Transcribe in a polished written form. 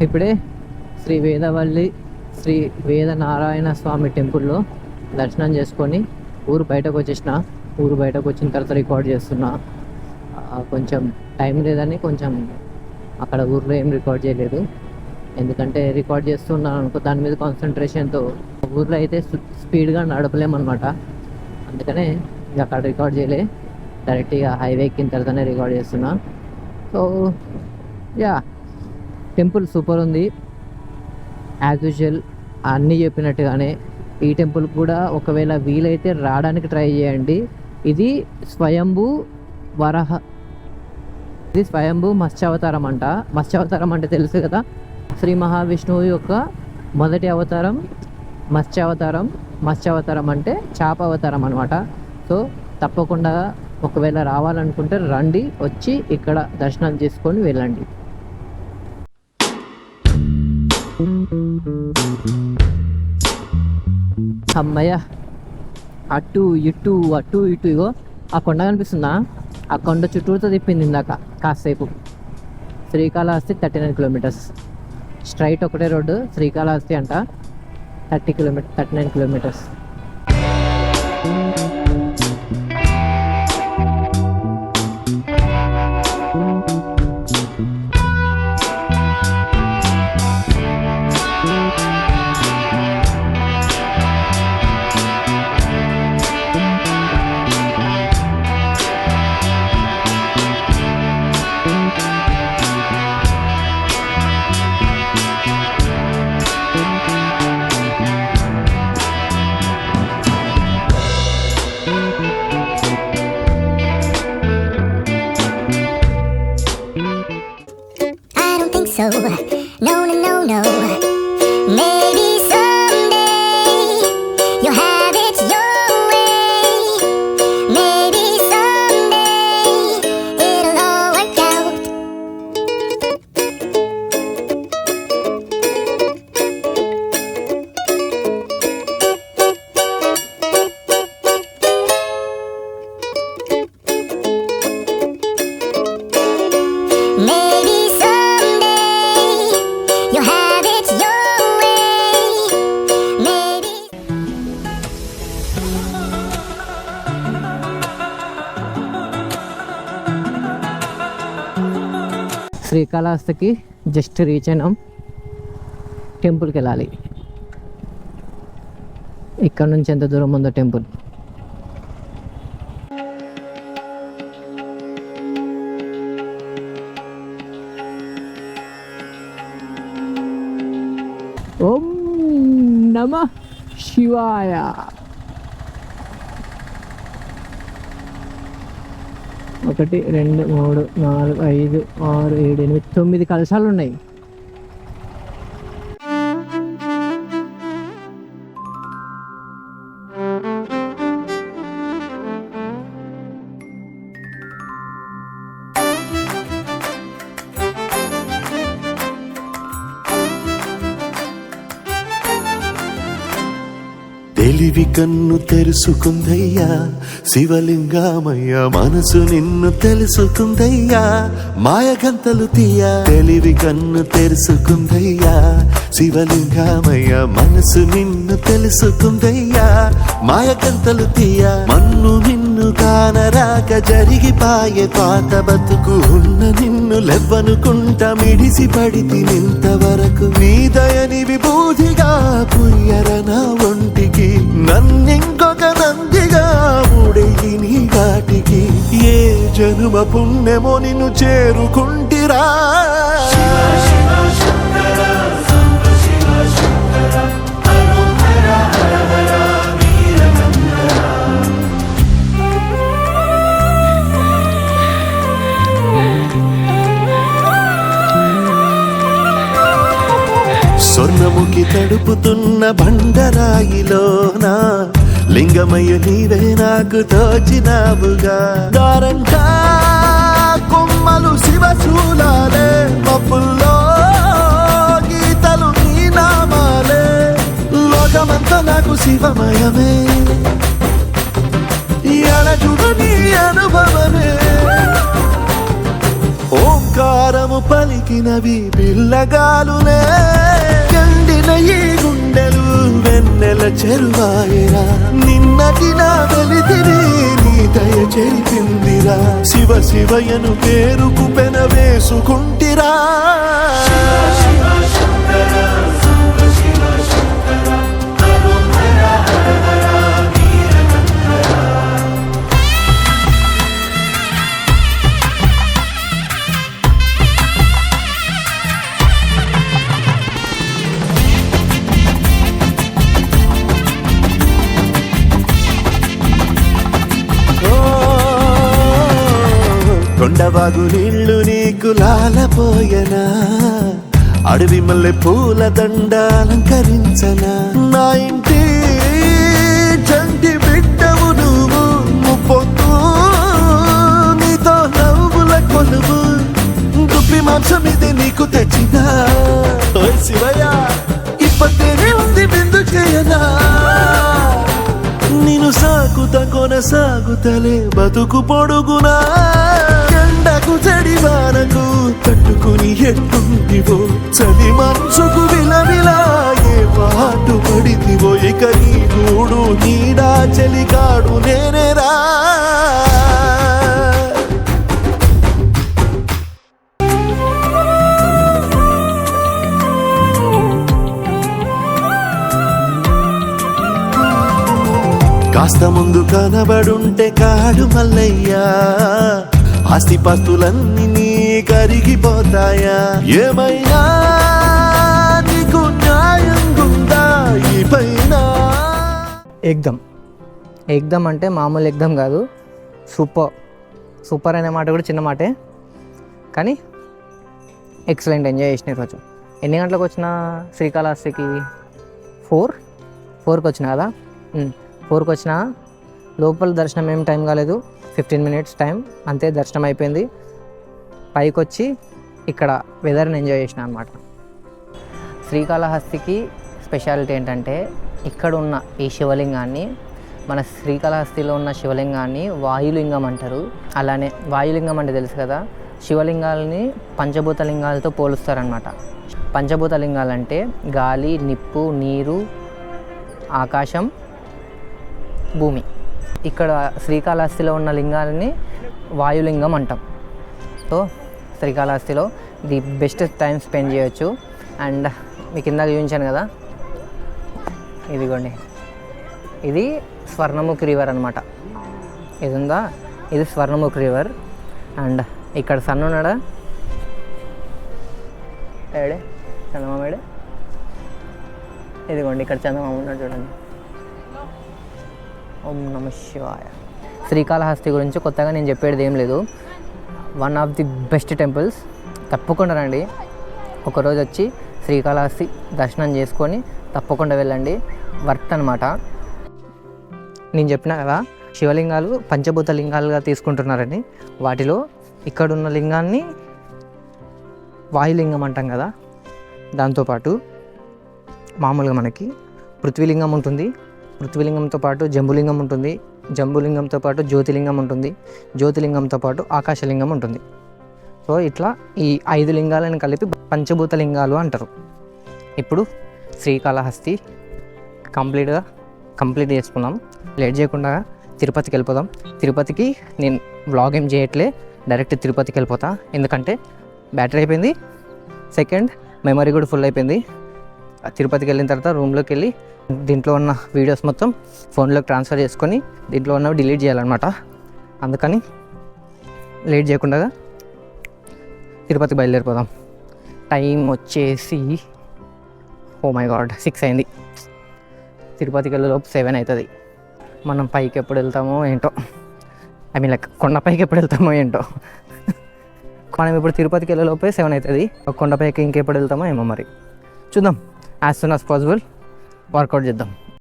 ఇప్పుడే శ్రీ వేదవల్లి శ్రీ వేదనారాయణ స్వామి టెంపుల్లో దర్శనం చేసుకొని ఊరు బయటకు వచ్చేసిన. ఊరు బయటకు వచ్చిన తర్వాత రికార్డ్ చేస్తున్నా. కొంచెం టైం లేదని కొంచెం అక్కడ ఊర్లో ఏం రికార్డ్ చేయలేదు. ఎందుకంటే రికార్డ్ చేస్తున్నాను అనుకో దాని మీద కాన్సన్ట్రేషన్తో ఊర్లో అయితే స్పీడ్గా నడపలేమన్నమాట. అందుకనే అక్కడ రికార్డ్ చేయలే, డైరెక్ట్గా హైవే ఎక్కిన తర్వాతనే రికార్డ్ చేస్తున్నా. సో యా, టెంపుల్ సూపర్ ఉంది. యాజ్ యూజువల్ అన్నీ చెప్పినట్టుగానే ఈ టెంపుల్ కూడా ఒకవేళ వీలైతే రావడానికి ట్రై చేయండి. ఇది స్వయంభూ మత్స్యావతారం అంట. మత్స్యావతారం అంటే తెలుసు కదా, శ్రీ మహావిష్ణువు యొక్క మొదటి అవతారం మత్స్యావతారం. మత్స్యావతారం అంటే చేప అవతారం అనమాట. సో తప్పకుండా ఒకవేళ రావాలనుకుంటే రండి, వచ్చి ఇక్కడ దర్శనం చేసుకొని వెళ్ళండి. అమ్మయ్య, అటు ఇటు ఇగో ఆ కొండ కనిపిస్తుందా? ఆ కొండ చుట్టూతో తిప్పింది ఇందాక కాసేపు. శ్రీకాళహస్తి 39 కిలోమీటర్స్ స్ట్రైట్, ఒకటే రోడ్డు శ్రీకాళహస్తి అంట. 39 kilometres. So, no, maybe someday you'll have it your way. Maybe someday it'll all work out. Maybe శ్రీకాళహస్తికి జస్ట్ రీచ్ అయినాం. టెంపుల్కి వెళ్ళాలి. ఇక్కడ నుంచి ఎంత దూరం ఉందో టెంపుల్. ఓం నమః శివాయ. ఒకటి, 2, 3, 4, 5, 6, 7, 8, 9 కలశాలు ఉన్నాయి. తెలివి కన్ను తెరుసుకుందయ్యా శివలింగమయ్య, మనసు నిన్ను తెలుసుకుందయ్యా మాయగంతలు తీయ. తెలివి కన్ను తెరుసుకుందయ్యా శివలింగమయ్య, మనసు నిన్ను తెలుసుకుందయ్యా మాయగంతలు తీయ. మన్ను నిన్ను కానరాక జరిగిపాయే పాత బతుకు, ఉన్న నిన్ను లెవ్వనుకుంటా మిడిసి పడితి నింతవరకు. నీ దయని విభూతిగా పుయ్యరన ఒంటికి, నన్నింకొక నందిగా ఊడెయ్యి నీ ఘాటికి. ఏ జనుమ పుణ్యమో నిన్ను చేరుకుంటిరా. స్వర్ణముఖి తడుపుతున్న బండరాయిలోన లింగమయ్య నీవే నాకు తోచినావుగా. దారంగా కొమ్మలు శివశూలాలే, మబ్బుల్లో గీతలు నీ నామాలే. లోకమంతా నాకు శివమయమే, ఎడజుడు నీ అనుభవమే. ఓంకారం స్వాగతము పలికినవి పిల్లగాలులే. ఎండిన ఈ గుండెలు వెన్నెల చెరువాయరా, నిన్నటి నా వెలితిని నీ దయ చెరిపిందిరా. శివ శివయను పేరుకు పెన వేసుకుంటిరా. కొండవాగు నీళ్లు నీకు లాలపోయనా, అడవి మల్లె పూల దండ అలంకరించనా. నా ఇంటి చంటి బిడ్డవు నువ్వు, ముప్పొద్దు నీతో నవ్వుల కొలువు. దుప్పి మాంసం ఇది నీకు తెచ్చినా, ఓయ్ శివయ్య ఇప్పటినే ఉంది బిందు చేయనా. నిన్ను సాకుత కొనసాగుతలే బతుకు పొడుగునా. ఎండకు చడివానకు తట్టుకుని ఎట్టుంటివో, చలి మనసుకు విలవిలా ఏ పాటు పడితివో. ఇక నీ గూడు నీడా చలికాడు నేనేరా. కాస్త ముందు కనబడుంటే కాడు మల్లయ్యా, ఆస్తిపాస్తులన్నీ నీ కరిగిపోతాయా. ఏమైనా నీకు న్యాయం గుందా ఈ పైన. ఎగ్దమ్ ఎగ్దమ్ అంటే మామూలు ఎగ్దమ్ కాదు, సూపర్ అనే మాట కూడా చిన్న మాటే, కానీ ఎక్సలెంట్ ఎంజాయ్ చేసిన ఈరోజు. ఎన్ని గంటలకు వచ్చిన శ్రీకాళహస్తికి? 4కి వచ్చిన కదా. 4కి వచ్చిన. లోపల దర్శనం ఏం టైం కాలేదు, 15 minutes టైం అంతే, దర్శనం అయిపోయింది. పైకి వచ్చి ఇక్కడ వెదర్ని ఎంజాయ్ చేసిన అనమాట. శ్రీకాళహస్తికి స్పెషాలిటీ ఏంటంటే, ఇక్కడ ఉన్న ఈ శివలింగాన్ని, మన శ్రీకాళహస్తిలో ఉన్న శివలింగాన్ని వాయులింగం అంటారు. అలానే వాయులింగం అంటే తెలుసు కదా, శివలింగాలని పంచభూత లింగాలతో పోలుస్తారనమాట. పంచభూత లింగాలంటే గాలి, నిప్పు, నీరు, ఆకాశం, భూమి. ఇక్కడ శ్రీకాళహస్తిలో ఉన్న లింగాలని వాయులింగం అంటాం. సో శ్రీకాళహస్తిలో ది బెస్ట్ టైం స్పెండ్ చేయొచ్చు. అండ్ మీకు ఇందాక చూపించాను కదా, ఇదిగోండి, ఇది స్వర్ణముఖి రివర్ అనమాట. ఇది ఉందా, ఇది స్వర్ణముఖి రివర్. అండ్ ఇక్కడ సన్ ఉన్నాడా, ఏడే చందమామ ఏడే, ఇదిగోండి ఇక్కడ చందమామ ఉన్నాడు చూడండి. ఓం నమ శివాయ. శ్రీకాళహస్తి గురించి కొత్తగా నేను చెప్పేది ఏం లేదు. One of the best temples. తప్పకుండా రండి, ఒకరోజు వచ్చి శ్రీకాళహస్తి దర్శనం చేసుకొని తప్పకుండా వెళ్ళండి. వర్త్ అనమాట. నేను చెప్పినా కదా, శివలింగాలు పంచభూత లింగాలుగా తీసుకుంటున్నారని. వాటిలో ఇక్కడున్న లింగాన్ని వాయులింగం అంటాం కదా, దాంతోపాటు మామూలుగా మనకి పృథ్వీలింగం ఉంటుంది, పృథ్వీలింగంతో పాటు జంబులింగం ఉంటుంది, జంబులింగంతో పాటు జ్యోతిలింగం ఉంటుంది, జ్యోతిలింగంతో పాటు ఆకాశలింగం ఉంటుంది. సో ఇట్లా ఈ 5 లింగాలను కలిపి పంచభూత లింగాలు అంటారు. ఇప్పుడు శ్రీకాళహస్తి కంప్లీట్ చేసుకున్నాం. లేట్ చేయకుండా తిరుపతికి వెళ్ళిపోదాం. తిరుపతికి నేను వ్లాగ్ ఏం చేయట్లే, డైరెక్ట్ తిరుపతికి వెళ్ళిపోతా. ఎందుకంటే బ్యాటరీ అయిపోయింది, సెకండ్ మెమరీ కూడా ఫుల్ అయిపోయింది. తిరుపతికి వెళ్ళిన తర్వాత రూమ్లోకి వెళ్ళి దీంట్లో ఉన్న వీడియోస్ మొత్తం ఫోన్లోకి ట్రాన్స్ఫర్ చేసుకొని దీంట్లో ఉన్నవి డిలీట్ చేయాలన్నమాట. అందుకని లేట్ చేయకుండా తిరుపతి బయలుదేరిపోదాం. టైం వచ్చేసి ఓ మై గాడ్ 6 అయింది. తిరుపతికి వెళ్ళేలోపు 7 అవుతుంది. మనం పైకి ఎప్పుడు వెళ్తామో ఏంటో, ఐ మీన్ లైక్ కొండపైకి ఎప్పుడు వెళ్తామో ఏంటో. మనం ఇప్పుడు తిరుపతికి వెళ్ళేలోపే 7 అవుతుంది. కొండపైకి ఇంకెప్పుడు వెళ్తామో ఏమో మరి చూద్దాం. As soon as possible work out చేద్దాం.